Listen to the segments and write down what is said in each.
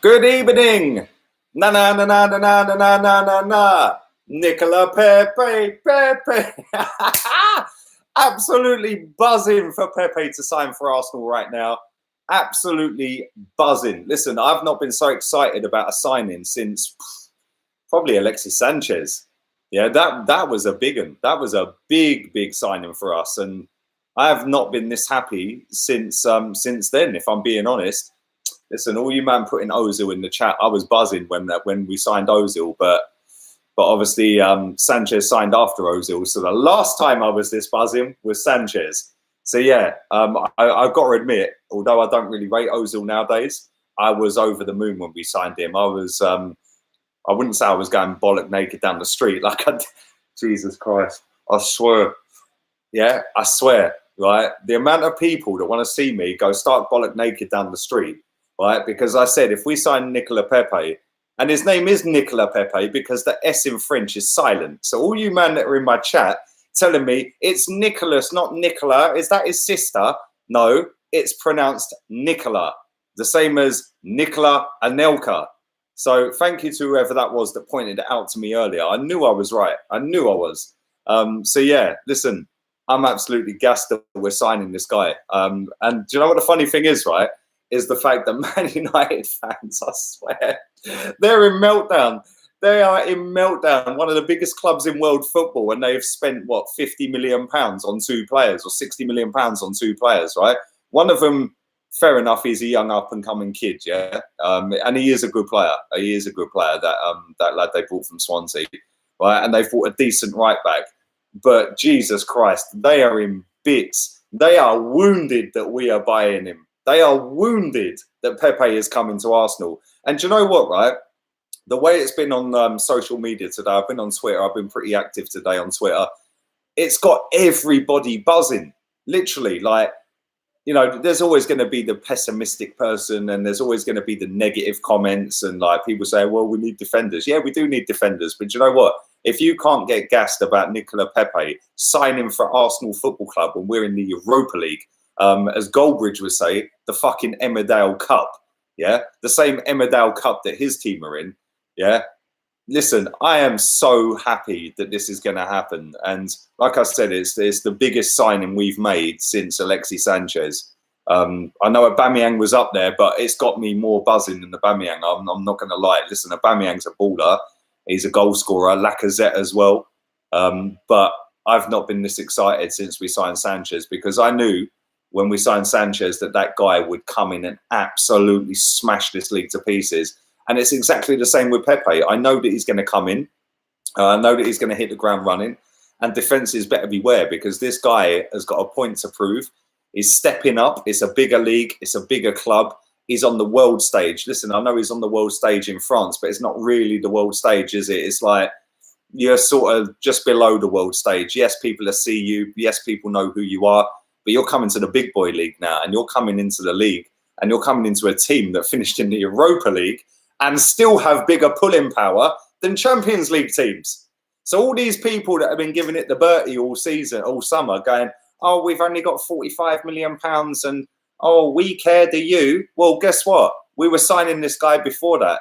Good evening. Na na na na na na na na na na na. Nicolas Pepe, Pepe. Absolutely buzzing for Pepe to sign for Arsenal right now. Absolutely buzzing. Listen, I've not been so excited about a signing since probably Alexis Sanchez. Yeah, that was a big one. That was a big signing for us, and I have not been this happy since then. If I'm being honest. Listen, all you man putting Ozil in the chat, I was buzzing when we signed Ozil, but obviously Sanchez signed after Ozil. So the last time I was this buzzing was Sanchez. So yeah, I've got to admit, although I don't really rate Ozil nowadays, I was over the moon when we signed him. I wouldn't say I was going bollock naked down the street. Jesus Christ, I swear. Yeah, I swear, right? The amount of people that want to see me go start bollock naked down the street, right? Because I said, if we sign Nicolas Pepe, and his name is Nicolas Pepe because the S in French is silent. So all you man that are in my chat telling me it's Nicolas, not Nicola, is that his sister? No, it's pronounced Nicola, the same as Nicola Anelka. So thank you to whoever that was that pointed it out to me earlier. I knew I was right. I knew I was. So yeah, listen, I'm absolutely gassed that we're signing this guy. And do you know what the funny thing is, right? Is the fact that Man United fans, I swear, they're in meltdown. They are in meltdown. One of the biggest clubs in world football, and they've spent, what, £50 million on two players or £60 million on two players, right? One of them, fair enough, he's a young up-and-coming kid, yeah? And he is a good player. He is a good player, that lad they bought from Swansea, right? And they've bought a decent right-back. But Jesus Christ, they are in bits. They are wounded that we are buying him. They are wounded that Pepe is coming to Arsenal. And do you know what, right? The way it's been on social media today, I've been on Twitter, I've been pretty active today on Twitter. It's got everybody buzzing, literally. Like, you know, there's always going to be the pessimistic person and there's always going to be the negative comments. And like people say, well, we need defenders. Yeah, we do need defenders. But you know what? If you can't get gassed about Nicolas Pepe signing for Arsenal Football Club when we're in the Europa League, as Goldbridge would say, the fucking Emmerdale Cup, yeah? The same Emmerdale Cup that his team are in, yeah? Listen, I am so happy that this is going to happen. And like I said, it's the biggest signing we've made since Alexis Sanchez. I know Aubameyang was up there, but it's got me more buzzing than Aubameyang. I'm not going to lie. Listen, Aubameyang's a baller. He's a goal scorer, Lacazette as well. But I've not been this excited since we signed Sanchez because I knew when we signed Sanchez that guy would come in and absolutely smash this league to pieces. And it's exactly the same with Pepe. I know that he's going to come in. I know that he's going to hit the ground running. And defences better beware because this guy has got a point to prove. He's stepping up. It's a bigger league. It's a bigger club. He's on the world stage. Listen, I know he's on the world stage in France, but it's not really the world stage, is it? It's like you're sort of just below the world stage. Yes, people see you. Yes, people know who you are. But you're coming to the big boy league now, and you're coming into the league, and you're coming into a team that finished in the Europa League and still have bigger pulling power than Champions League teams. So all these people that have been giving it the Bertie all season, all summer, going, oh, we've only got £45 million and, oh, we care, do you? Well, guess what? We were signing this guy before that,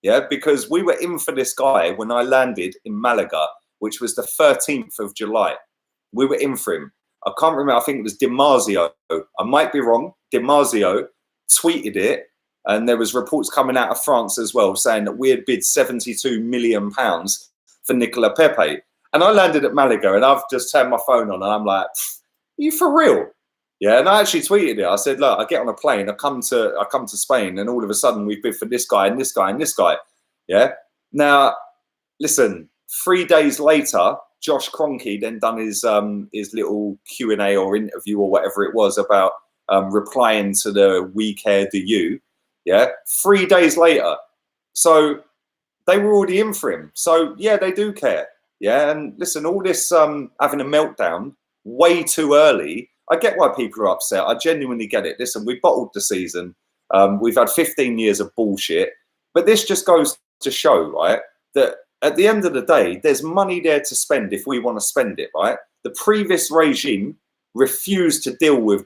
yeah, because we were in for this guy when I landed in Malaga, which was the 13th of July. We were in for him. I can't remember. I think it was Dimarzio. I might be wrong. Dimarzio tweeted it, and there was reports coming out of France as well saying that we had bid £72 million for Nicolas Pepe. And I landed at Malaga, and I've just turned my phone on, and I'm like, "Are you for real?" Yeah, and I actually tweeted it. I said, "Look, I get on a plane, I come to Spain, and all of a sudden we've bid for this guy and this guy and this guy." Yeah. Now, listen. 3 days later, Josh Kroenke then done his little Q&A or interview or whatever it was about replying to the "We care, do you?" Yeah, 3 days later. So they were already in for him. So yeah, they do care. Yeah, and listen, all this having a meltdown way too early. I get why people are upset. I genuinely get it. Listen, we bottled the season. We've had 15 years of bullshit, but this just goes to show, right, that at the end of the day, there's money there to spend if we want to spend it, right? The previous regime refused to deal with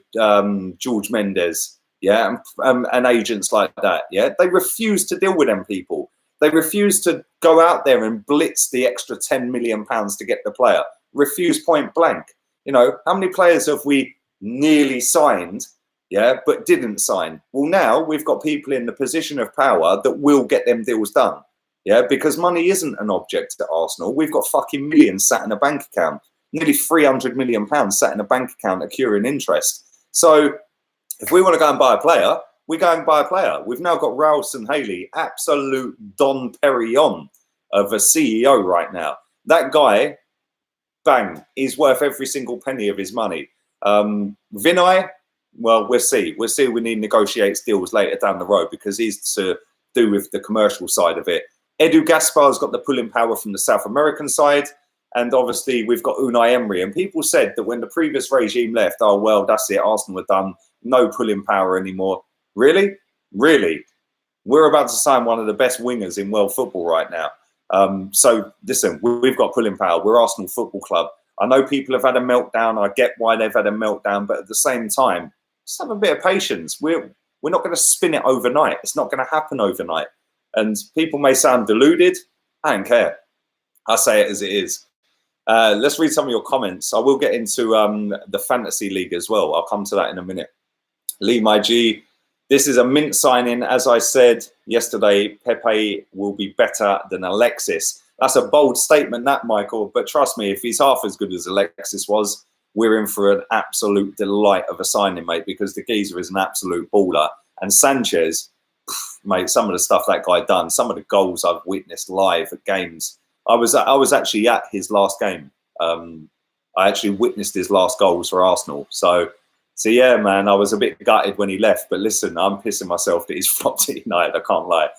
George Mendes yeah, and agents like that, yeah, they refuse to deal with them people. They refuse to go out there and blitz the extra £10 million to get the player. Refuse point blank. You know, how many players have we nearly signed, yeah, but didn't sign? Well, now we've got people in the position of power that will get them deals done, yeah, because money isn't an object at Arsenal. We've got fucking millions sat in a bank account, nearly £300 million sat in a bank account accruing interest. So if we want to go and buy a player, we go and buy a player. We've now got Ralston Haley, absolute Don Perignon of a CEO right now. That guy, bang, he's worth every single penny of his money. Vinay, well, we'll see. We'll see. We need to negotiate deals later down the road because he's to do with the commercial side of it. Edu Gaspar's got the pulling power from the South American side. And obviously, we've got Unai Emery. And people said that when the previous regime left, oh, well, that's it. Arsenal were done. No pulling power anymore. Really? Really? We're about to sign one of the best wingers in world football right now. So, listen, we've got pulling power. We're Arsenal Football Club. I know people have had a meltdown. I get why they've had a meltdown. But at the same time, just have a bit of patience. We're not going to spin it overnight. It's not going to happen overnight. And people may sound deluded. I don't care. I say it as it is. Let's read some of your comments. I will get into the fantasy league as well. I'll come to that in a minute. Lee, my G, this is a mint signing. As I said yesterday, Pepe will be better than Alexis. That's a bold statement, that, Michael. But trust me, if he's half as good as Alexis was, we're in for an absolute delight of a signing, mate, because the geezer is an absolute baller. And Sanchez, mate, some of the stuff that guy done, some of the goals I've witnessed live at games. I was actually at his last game. I actually witnessed his last goals for Arsenal. So yeah, man, I was a bit gutted when he left. But listen, I'm pissing myself that he's flopped at United. I can't lie.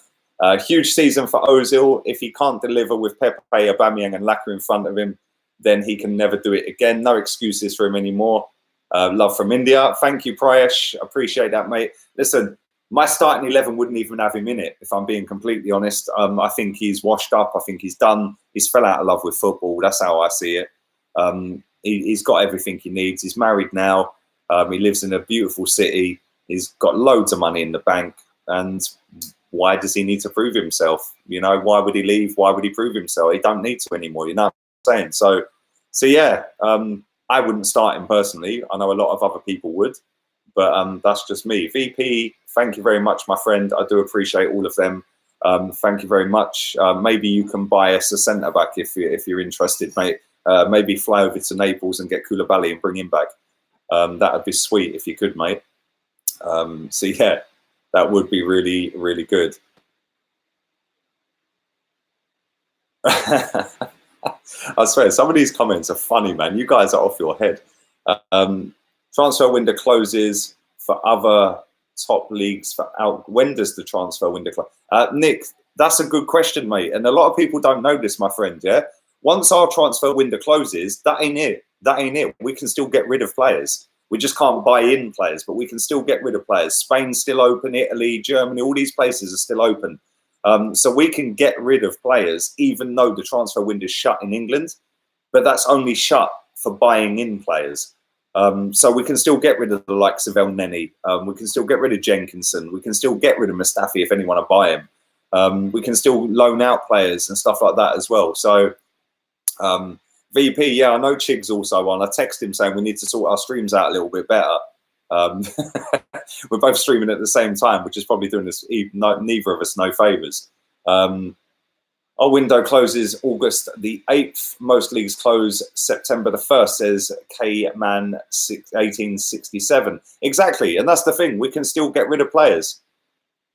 Huge season for Ozil. If he can't deliver with Pepe, Aubameyang and Laka in front of him, then he can never do it again. No excuses for him anymore. Love from India. Thank you, Prayesh. Appreciate that, mate. Listen, my starting 11 wouldn't even have him in it, if I'm being completely honest. I think he's washed up. I think he's done. He's fell out of love with football. That's how I see it. He's got everything he needs. He's married now. He lives in a beautiful city. He's got loads of money in the bank. And why does he need to prove himself? You know, why would he leave? Why would he prove himself? He don't need to anymore. You know what I'm saying? So yeah, I wouldn't start him personally. I know a lot of other people would. But that's just me. VP, thank you very much, my friend. I do appreciate all of them. Thank you very much. Maybe you can buy us a centre-back if you're interested, mate. Maybe fly over to Naples and get Koulibaly and bring him back. That would be sweet if you could, mate. So, yeah, that would be really, really good. I swear, some of these comments are funny, man. You guys are off your head. Transfer window closes for other top leagues. When does the transfer window close? Nick, that's a good question, mate. And a lot of people don't know this, my friend. Yeah, once our transfer window closes, that ain't it. That ain't it. We can still get rid of players. We just can't buy in players, but we can still get rid of players. Spain's still open. Italy, Germany, all these places are still open. So we can get rid of players, even though the transfer window is shut in England. But that's only shut for buying in players. So we can still get rid of the likes of El Neni. We can still get rid of Jenkinson. We can still get rid of Mustafi if anyone to buy him. We can still loan out players and stuff like that as well. So VP, yeah, I know Chig's also on. I text him saying we need to sort our streams out a little bit better. We're both streaming at the same time, which is probably doing us neither of us no favours. Our window closes August the 8th. Most leagues close September the 1st, says K-Man 1867. Exactly, and that's the thing. We can still get rid of players.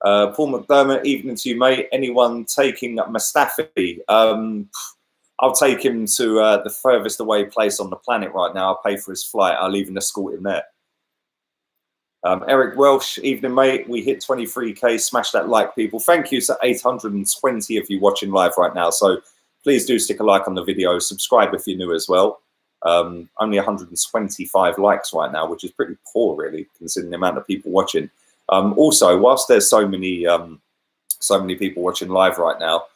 Paul McDermott, evening to you, mate. Anyone taking Mustafi? I'll take him to the furthest away place on the planet right now. I'll pay for his flight. I'll even escort him there. Eric Welsh, evening, mate. We hit 23k. Smash that like, people. Thank you to 820 of you watching live right now. So please do stick a like on the video. Subscribe if you're new as well. Only 125 likes right now, which is pretty poor, really, considering the amount of people watching. Also, whilst there's so many people watching live right now,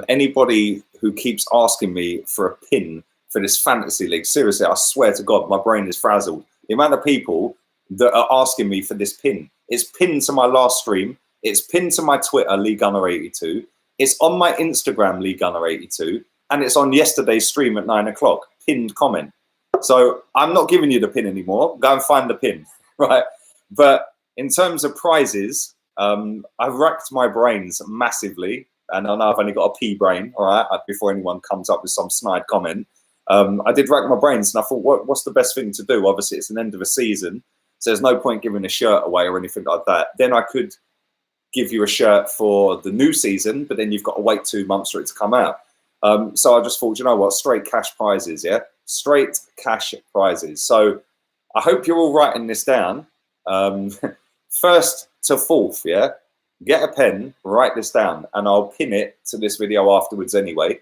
anybody who keeps asking me for a pin for this fantasy league, seriously, I swear to God, my brain is frazzled. The amount of people that are asking me for this pin. It's pinned to my last stream. It's pinned to my Twitter, LeeGunner82. It's on my Instagram, LeeGunner82. And it's on yesterday's stream at 9 o'clock, pinned comment. So I'm not giving you the pin anymore. Go and find the pin, right? But in terms of prizes, I've racked my brains massively. And I know I've only got a pea brain, all right, before anyone comes up with some snide comment. I did rack my brains and I thought, what's the best thing to do? Obviously, it's an end of a season, so there's no point giving a shirt away or anything like that. Then I could give you a shirt for the new season, but then you've got to wait 2 months for it to come out. So I just thought, you know what, straight cash prizes, yeah? Straight cash prizes. So I hope you're all writing this down. First to fourth, yeah? Get a pen, write this down, and I'll pin it to this video afterwards anyway.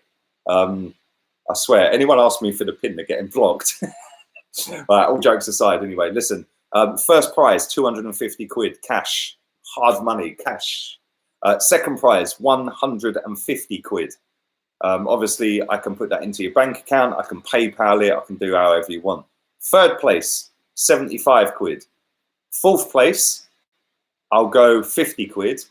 I swear, anyone asks me for the pin, they're getting blocked. Right, all jokes aside, anyway, listen. First prize, 250 quid, cash. Hard money, cash. Second prize, 150 quid. Obviously, I can put that into your bank account. I can PayPal it. I can do however you want. Third place, 75 quid. Fourth place, I'll go 50 quid.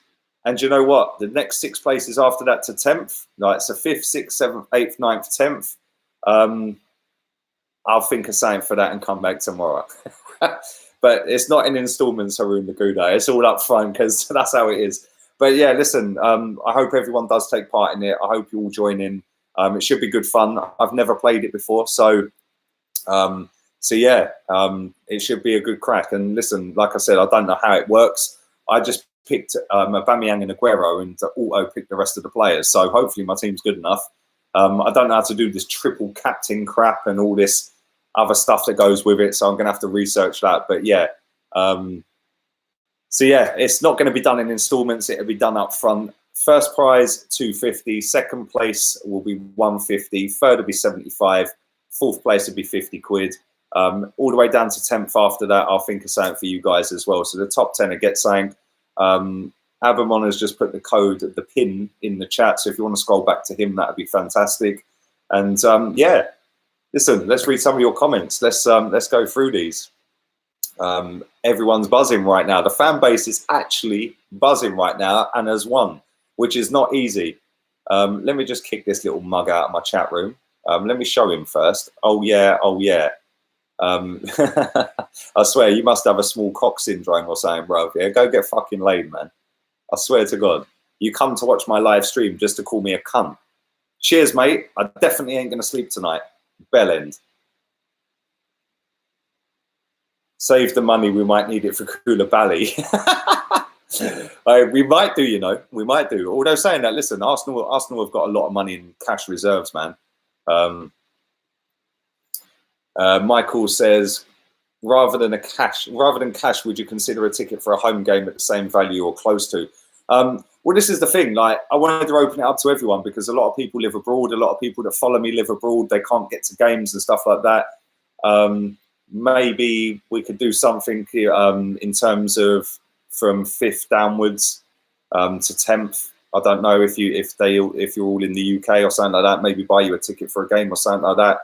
And you know what? The next 6 places after that to 10th, like so 5th, 6th, 7th, 8th, 9th, 10th. I'll think of something for that and come back tomorrow. But it's not in installments, Haroon Naguda. It's all up front because that's how it is. But yeah, listen, I hope everyone does take part in it. I hope you all join in. It should be good fun. I've never played it before. So yeah, it should be a good crack. And listen, like I said, I don't know how it works. I just picked Aubameyang and Aguero and auto-picked the rest of the players. So hopefully my team's good enough. I don't know how to do this triple captain crap and all this other stuff that goes with it. So I'm going to have to research that. But yeah. So yeah, it's not going to be done in installments. It'll be done up front. First prize, 250. Second place will be 150. Third will be 75. Fourth place will be 50 quid. All the way down to 10th after that, I'll think of something for you guys as well. So the top 10 will get something. Abamon has just put the code, the pin in the chat. So if you want to scroll back to him, that would be fantastic. And yeah, listen, let's read some of your comments. Let's go through these. Everyone's buzzing right now. The fan base is actually buzzing right now and has won, which is not easy. Let me just kick this little mug out of my chat room. Let me show him first. Oh yeah, oh yeah. I swear you must have a small cock syndrome or something, bro. Yeah, go get fucking laid, man. I swear to God. You come to watch my live stream just to call me a cunt. Cheers, mate. I definitely ain't gonna sleep tonight. Bell end. Save the money, we might need it for Koulibaly. We might do, you know, we might do. Although saying that, listen, Arsenal have got a lot of money in cash reserves, man. Michael says, rather than cash, would you consider a ticket for a home game at the same value or close to? Well, this is the thing. Like, I wanted to open it up to everyone because a lot of people live abroad. A lot of people that follow me live abroad. They can't get to games and stuff like that. Maybe we could do something in terms of from 5th downwards to 10th. I don't know if you're all in the UK or something like that. Maybe buy you a ticket for a game or something like that.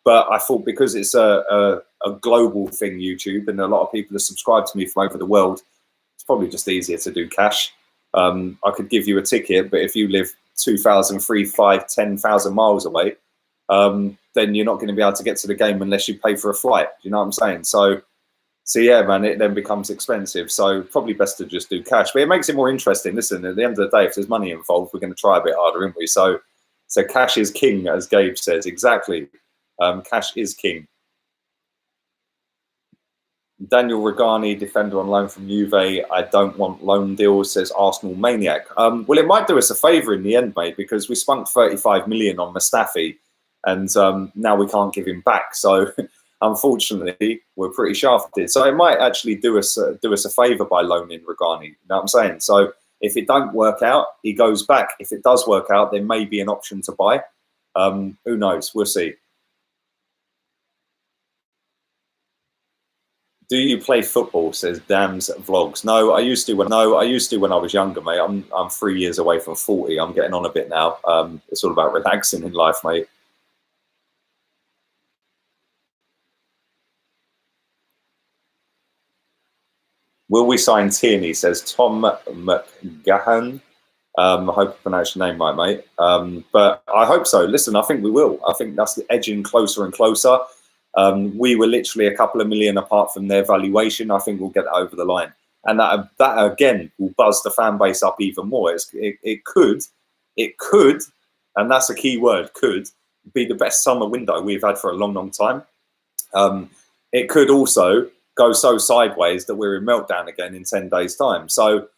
But I thought because it's a global thing, YouTube, and a lot of people are subscribed to me from over the world, it's probably just easier to do cash. I could give you a ticket, but if you live 2,000, 3,000, 5,000, 10,000 miles away, then you're not going to be able to get to the game unless you pay for a flight. Do you know what I'm saying? So yeah, man, it then becomes expensive. So probably best to just do cash. But it makes it more interesting. Listen, at the end of the day, if there's money involved, we're going to try a bit harder, aren't we? So cash is king, as Gabe says. Exactly. Cash is king. Daniel Regani, defender on loan from Juve. I don't want loan deals, says Arsenal Maniac. Well, it might do us a favour in the end, mate, because we spent 35 million on Mustafi, and now we can't give him back. So unfortunately, we're pretty shafted. So it might actually do us a favour by loaning Regani. You know what I'm saying? So if it don't work out, he goes back. If it does work out, there may be an option to buy. Who knows? We'll see. Do you play football? Says Dam's Vlogs. No, I used to when I was younger, mate. I'm 3 years away from 40. I'm getting on a bit now. It's all about relaxing in life, mate. Will we sign Tierney? Says Tom McGahan. I hope I pronounced your name right, mate. But I hope so. Listen, I think we will. I think that's edging closer and closer. We were literally a couple of million apart from their valuation. I think we'll get that over the line. And that again, will buzz the fan base up even more. It could, and that's a key word, could be the best summer window we've had for a long, long time. It could also go so sideways that we're in meltdown again in 10 days' time. So,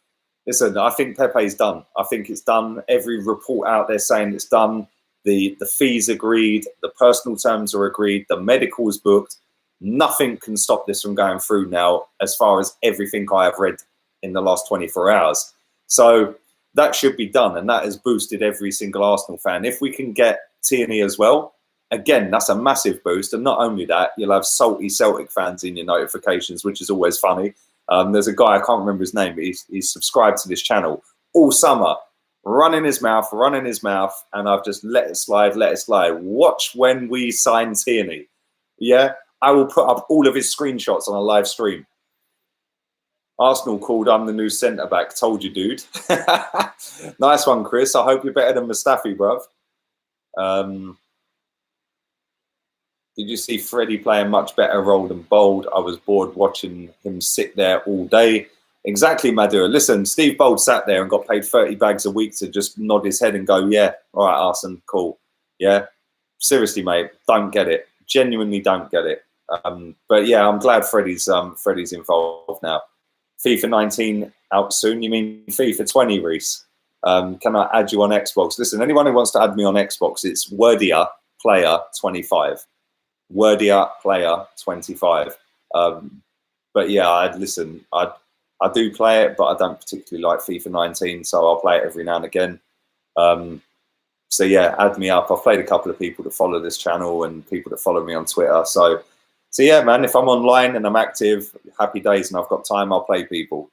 listen, I think Pepe's done. I think it's done. Every report out there saying it's done. The fees agreed. The personal terms are agreed. The medical's booked. Nothing can stop this from going through now, as far as everything I have read in the last 24 hours. So that should be done, and that has boosted every single Arsenal fan. If we can get Tierney as well, again, that's a massive boost. And not only that, you'll have salty Celtic fans in your notifications, which is always funny. There's a guy, I can't remember his name, but he's subscribed to this channel all summer, running his mouth, and I've just let it slide. Watch when we sign Tierney. Yeah, I will put up all of his screenshots on a live stream. Arsenal called, I'm the new centre-back. Told you, dude. Nice one, Chris. I hope you're better than Mustafi, bruv. Did you see Freddie play a much better role than Bold? I was bored watching him sit there all day. Exactly, Madura. Listen, Steve Bold sat there and got paid 30 bags a week to just nod his head and go, yeah, all right, Arsene, cool. Yeah, seriously, mate, don't get it. Genuinely don't get it. But yeah, I'm glad Freddie's involved now. FIFA 19 out soon. You mean FIFA 20, Reese? Can I add you on Xbox? Listen, anyone who wants to add me on Xbox, it's Wordia Player 25. Wordia Player 25. But yeah, I do play it, but I don't particularly like FIFA 19, so I'll play it every now and again. So yeah, add me up. I've played a couple of people that follow this channel and people that follow me on Twitter. So yeah, man, if I'm online and I'm active, happy days, and I've got time, I'll play people.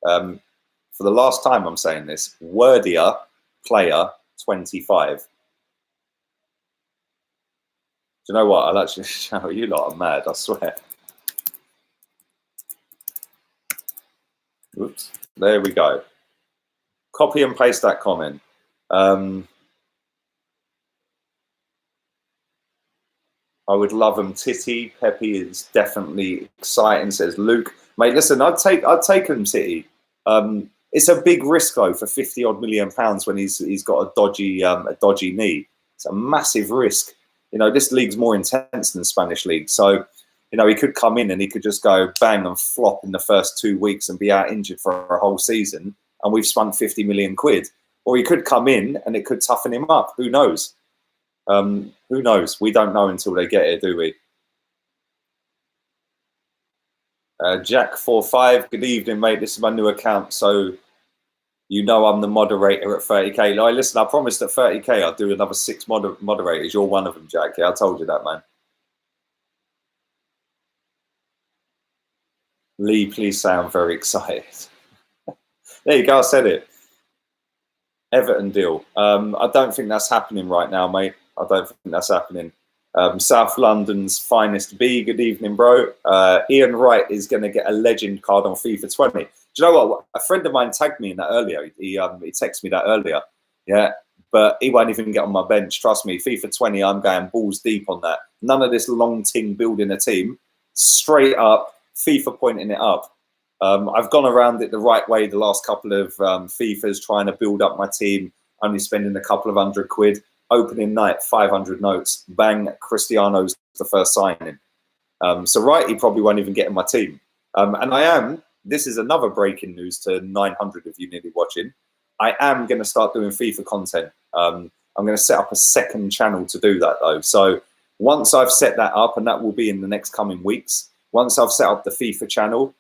For the last time I'm saying this, Wordia Player 25. Do you know what? I'll actually show you lot are mad, I swear. Oops, there we go. Copy and paste that comment. I would love them. Titty. Pepe is definitely exciting, says Luke. Mate, listen, I'd take him Titty. It's a big risk though for 50 odd million pounds when he's got a dodgy knee. It's a massive risk. You know, this league's more intense than the Spanish league. So, you know, he could come in and he could just go bang and flop in the first 2 weeks and be out injured for a whole season, and we've spent 50 million quid. Or he could come in and it could toughen him up. Who knows? Who knows? We don't know until they get here, do we? Jack45, good evening, mate. This is my new account, so you know I'm the moderator at 30k. Like, listen, I promised at 30k I'll do another 6 moderators. You're one of them, Jack. Yeah, I told you that, man. Lee, please say I'm very excited. There you go, I said it. Everton deal. I don't think that's happening right now, mate. I don't think that's happening. South London's finest B, good evening, bro. Ian Wright is going to get a legend card on FIFA 20. Do you know what? A friend of mine tagged me in that earlier. He texted me that earlier. Yeah, but he won't even get on my bench. Trust me, FIFA 20, I'm going balls deep on that. None of this long ting building a team. Straight up, FIFA pointing it up. I've gone around it the right way the last couple of FIFAs, trying to build up my team, only spending a couple of £100. Opening night, 500 notes, bang, Cristiano's the first signing. So right, he probably won't even get in my team. And this is another breaking news to 900 of you nearly watching, I am going to start doing FIFA content. I'm going to set up a second channel to do that though. So once I've set that up, and that will be in the next coming weeks, once I've set up the FIFA channel,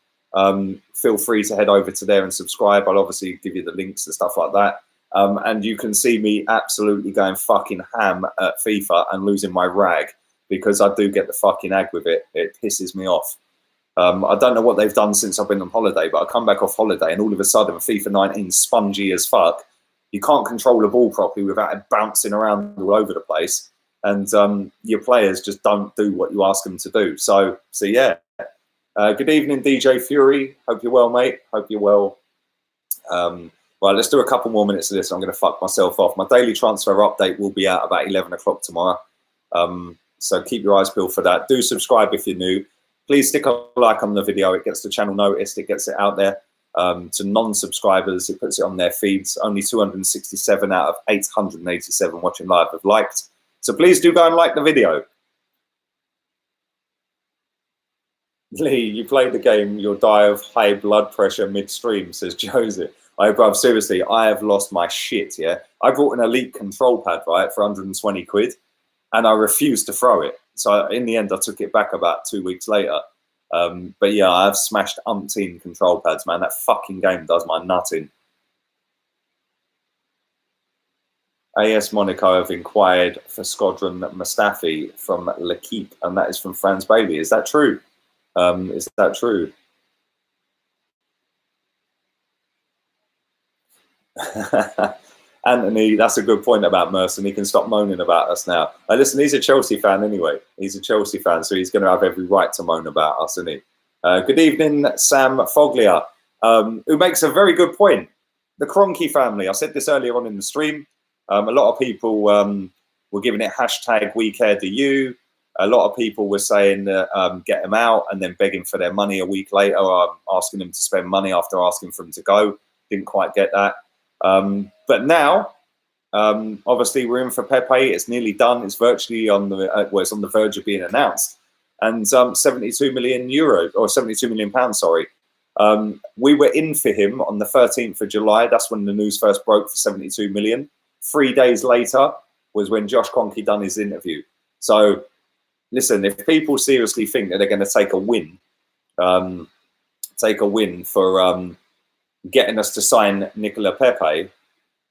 feel free to head over to there and subscribe. I'll obviously give you the links and stuff like that. And you can see me absolutely going fucking ham at FIFA and losing my rag, because I do get the fucking ag with it. It pisses me off. I don't know what they've done since I've been on holiday, but I come back off holiday and all of a sudden FIFA 19 spongy as fuck. You can't control the ball properly without it bouncing around all over the place. And your players just don't do what you ask them to do. So yeah, Good evening, DJ Fury. Hope you're well, mate. Hope you're well. Right, let's do a couple more minutes of this. I'm going to fuck myself off. My daily transfer update will be out about 11 o'clock tomorrow. So keep your eyes peeled for that. Do subscribe if you're new. Please stick a like on the video. It gets the channel noticed. It gets it out there to non-subscribers. It puts it on their feeds. Only 267 out of 887 watching live have liked. So please do go and like the video. Lee, you played the game, you'll die of high blood pressure midstream, says Joseph. Hey, bruv, seriously, I have lost my shit, yeah? I bought an Elite control pad, right, for 120 quid, and I refused to throw it. So in the end, I took it back about 2 weeks later. But yeah, I've smashed umpteen control pads, man. That fucking game does my nutting. AS Monaco have inquired for Squadron Mustafi from L'Equipe, and that is from Franz Bailey. Is that true? Is that true? Anthony, that's a good point about Merson. He can stop moaning about us now. Listen, he's a Chelsea fan anyway. He's a Chelsea fan, so he's going to have every right to moan about us, isn't he? Good evening, Sam Foglia, who makes a very good point. The Kroenke family. I said this earlier on in the stream. A lot of people were giving it hashtag We Care Do You. A lot of people were saying that get them out and then begging for their money a week later, asking them to spend money after asking for them to go. Didn't quite get that. But now, obviously, we're in for Pepe. It's nearly done. It's virtually on the it's on the verge of being announced. And 72 million euros or 72 million pounds. Sorry, we were in for him on the 13th of July. That's when the news first broke for 72 million. 3 days later was when Josh Kroenke done his interview. So, listen, if people seriously think that they're going to take a win for getting us to sign Nicolas Pepe,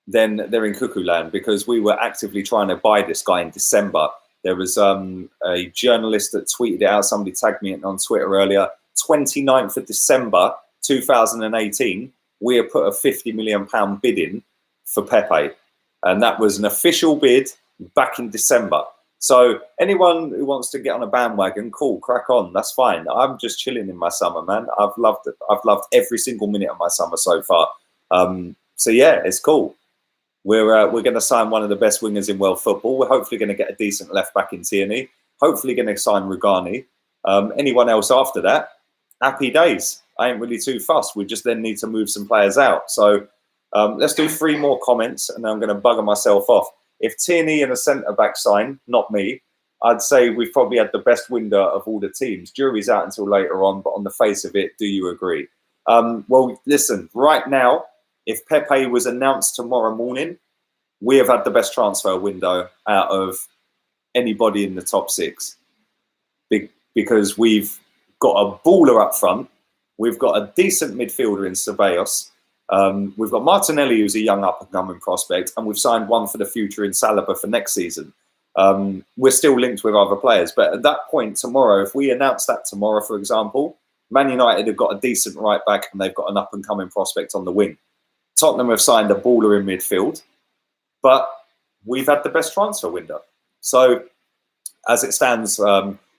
then they're in cuckoo land, because we were actively trying to buy this guy in December. There was a journalist that tweeted it out. Somebody tagged me on Twitter earlier. 29th of December 2018, we had put a £50 million bid in for Pepe. And that was an official bid back in December. So anyone who wants to get on a bandwagon, cool, crack on. That's fine. I'm just chilling in my summer, man. I've loved it. I've loved every single minute of my summer so far. So yeah, it's cool. We're going to sign one of the best wingers in world football. We're hopefully going to get a decent left back in Tierney. Hopefully going to sign Rugani. Anyone else after that, happy days. I ain't really too fussed. We just then need to move some players out. So let's do 3 more comments, and then I'm going to bugger myself off. If Tierney and a centre-back sign, not me, I'd say we've probably had the best window of all the teams. Jury's out until later on, but on the face of it, do you agree? Well, listen, right now, if Pepe was announced tomorrow morning, we have had the best transfer window out of anybody in the top 6. Because we've got a baller up front. We've got a decent midfielder in Ceballos. We've got Martinelli, who's a young up-and-coming prospect, and we've signed one for the future in Saliba for next season. We're still linked with other players, but at that point tomorrow, if we announce that tomorrow, for example, Man United have got a decent right back and they've got an up-and-coming prospect on the wing. Tottenham have signed a baller in midfield, but we've had the best transfer window. So as it stands,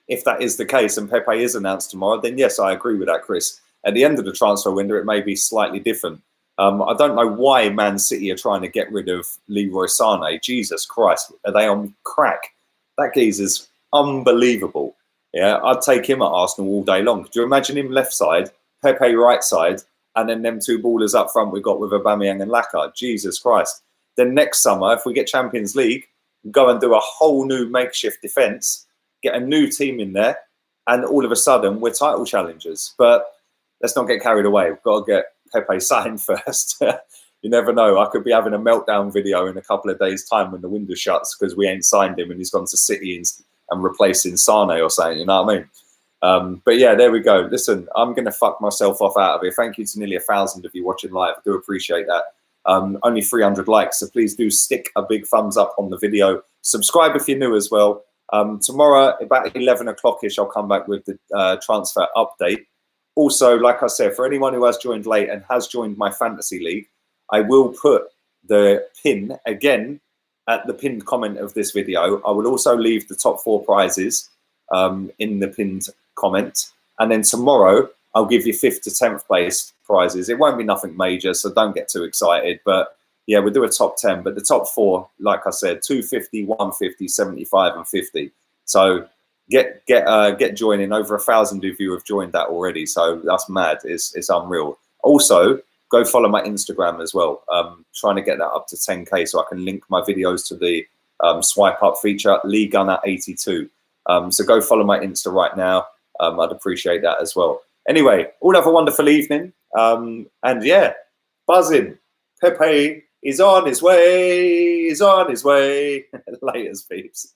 if that is the case and Pepe is announced tomorrow, then yes, I agree with that, Chris. At the end of the transfer window, it may be slightly different. I don't know why Man City are trying to get rid of Leroy Sané. Jesus Christ, are they on crack? That geezer's unbelievable. Yeah, I'd take him at Arsenal all day long. Could you imagine him left side, Pepe right side, and then them 2 ballers up front we've got with Aubameyang and Laka? Jesus Christ. Then next summer, if we get Champions League, go and do a whole new makeshift defence, get a new team in there, and all of a sudden we're title challengers. But let's not get carried away. We've got to get Pepe signed first. You never know. I could be having a meltdown video in a couple of days' time when the window shuts because we ain't signed him and he's gone to City and replacing Sane or something. You know what I mean? But yeah, there we go. Listen, I'm going to fuck myself off out of here. Thank you to nearly 1,000 of you watching live. I do appreciate that. Only 300 likes, so please do stick a big thumbs up on the video. Subscribe if you're new as well. Tomorrow, about 11 o'clock-ish, I'll come back with the transfer update. Also, like I said, for anyone who has joined late and has joined my fantasy league, I will put the pin again at the pinned comment of this video. I will also leave the top 4 prizes in the pinned comment. And then tomorrow, I'll give you 5th to 10th place prizes. It won't be nothing major, so don't get too excited. But yeah, we'll do a top 10. But the top 4, like I said, 250, 150, 75, and 50. So get joining. Over 1,000 of you have joined that already. So that's mad. It's unreal. Also, go follow my Instagram as well. Trying to get that up to 10K so I can link my videos to the swipe up feature, Lee Gunner 82. So go follow my Insta right now. I'd appreciate that as well. Anyway, all have a wonderful evening. And yeah, buzzing. Pepe is on his way. He's on his way. Laters, peeps.